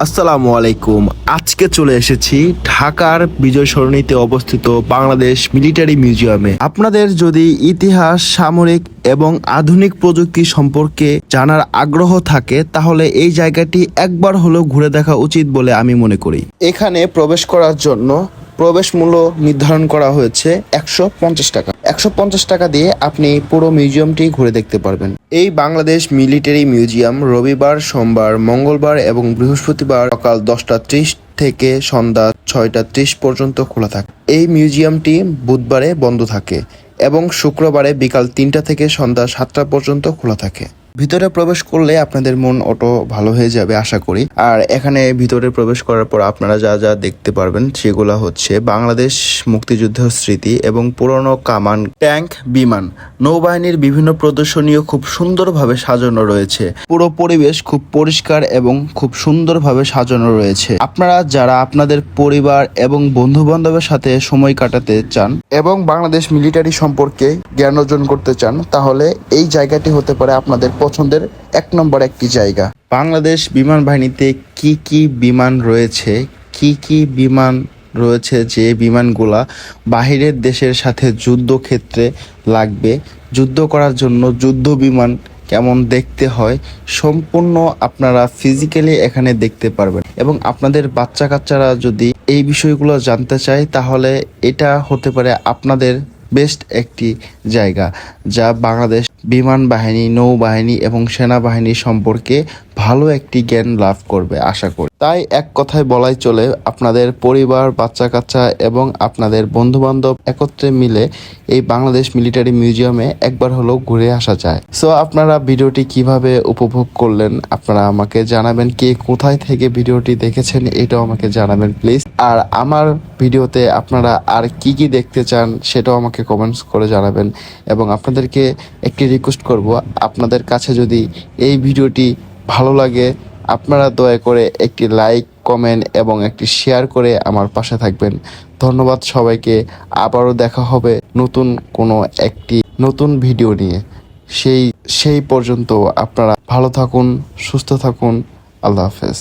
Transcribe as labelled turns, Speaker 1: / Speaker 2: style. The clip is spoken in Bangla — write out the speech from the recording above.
Speaker 1: আসসালামু আলাইকুম। আজকে চলে এসেছি ঢাকার বিজয় সরণিতে অবস্থিত বাংলাদেশ মিলিটারি মিউজিয়ামে। আপনাদের যদি ইতিহাস, সামরিক এবং আধুনিক প্রযুক্তি সম্পর্কে জানার আগ্রহ থাকে তাহলে এই জায়গাটি একবার হলেও ঘুরে দেখা উচিত বলে আমি মনে করি। এখানে প্রবেশ করার জন্য প্রবেশ মূল্য নির্ধারণ করা হয়েছে 150 টাকা। 150 টাকা দিয়ে আপনি পুরো মিউজিয়ামটি ঘুরে দেখতে পারবেন। এই বাংলাদেশ মিলিটারি মিউজিয়াম রবিবার, সোমবার, মঙ্গলবার এবং বৃহস্পতিবার সকাল 10টা 30 থেকে সন্ধ্যা 6টা 30 পর্যন্ত খোলা থাকে। এই মিউজিয়ামটি বুধবারে বন্ধ থাকে এবং শুক্রবারে বিকাল 3টা থেকে সন্ধ্যা 7টা পর্যন্ত খোলা থাকে। ভিতরে প্রবেশ করলে আপনাদের মন অটো ভালো হয়ে যাবে আশা করি। আর এখানে ভিতরে প্রবেশ করার পর আপনারা যা যা দেখতে পারবেন সেগুলো হচ্ছে বাংলাদেশ মুক্তিযুদ্ধের স্মৃতি এবং পুরনো কামান, ট্যাঙ্ক, বিমান, নৌবাহিনীর বিভিন্ন প্রদর্শনীও খুব সুন্দরভাবে সাজানো রয়েছে। পুরো পরিবেশ খুব পরিষ্কার এবং খুব সুন্দরভাবে সাজানো রয়েছে। আপনারা যারা আপনাদের পরিবার এবং বন্ধু বান্ধবের সাথে সময় কাটাতে চান এবং বাংলাদেশ মিলিটারি সম্পর্কে জ্ঞান অর্জন করতে চান তাহলে এই জায়গাটি হতে পারে আপনাদের পছন্দের 1 নম্বর একটি জায়গা। বাংলাদেশ বিমান বাহিনীতে কি কি বিমান রয়েছে, যে বিমানগুলা বাহিরের দেশের সাথে যুদ্ধক্ষেত্রে লাগবে, যুদ্ধ করার জন্য যুদ্ধ বিমান কেমন দেখতে হয় সম্পূর্ণ আপনারা ফিজিক্যালি এখানে দেখতে পারবেন। এবং আপনাদের বাচ্চা কাচ্চারা যদি এই বিষয়গুলো জানতে চায় তাহলে এটা হতে পারে আপনাদের বেস্ট একটি জায়গা, যা বাংলাদেশ বিমান বাহিনী, নৌবাহিনী এবং সেনাবাহিনী সম্পর্কে ভালো একটি জ্ঞান লাভ করবে আশা করি। তাই এক কথায় বলাই চলে, আপনাদের পরিবার, বাচ্চা কাচ্চা এবং আপনাদের বন্ধু বান্ধব একত্রে মিলে এই বাংলাদেশ মিলিটারি মিউজিয়ামে একবার হলেও ঘুরে আসা যায়। সো আপনারা ভিডিওটি কিভাবে উপভোগ করলেন আপনারা আমাকে জানাবেন। কে কোথায় থেকে ভিডিওটি দেখেছেন এটাও আমাকে জানাবেন প্লিজ। আর আমার ভিডিওতে আপনারা আর কি কি দেখতে চান সেটাও আমাকে কমেন্টস করে জানাবেন। এবং আপনাদেরকে একটি রিকোয়েস্ট করব, আপনাদের কাছে যদি এই ভিডিওটি ভালো লাগে আপনারা দয়া করে একটি লাইক, কমেন্ট এবং একটি শেয়ার করে আমার পাশে থাকবেন। ধন্যবাদ সবাইকে। আবারও দেখা হবে নতুন কোনো একটি নতুন ভিডিও নিয়ে। সেই পর্যন্ত আপনারা ভালো থাকুন, সুস্থ থাকুন। আল্লাহ হাফেজ।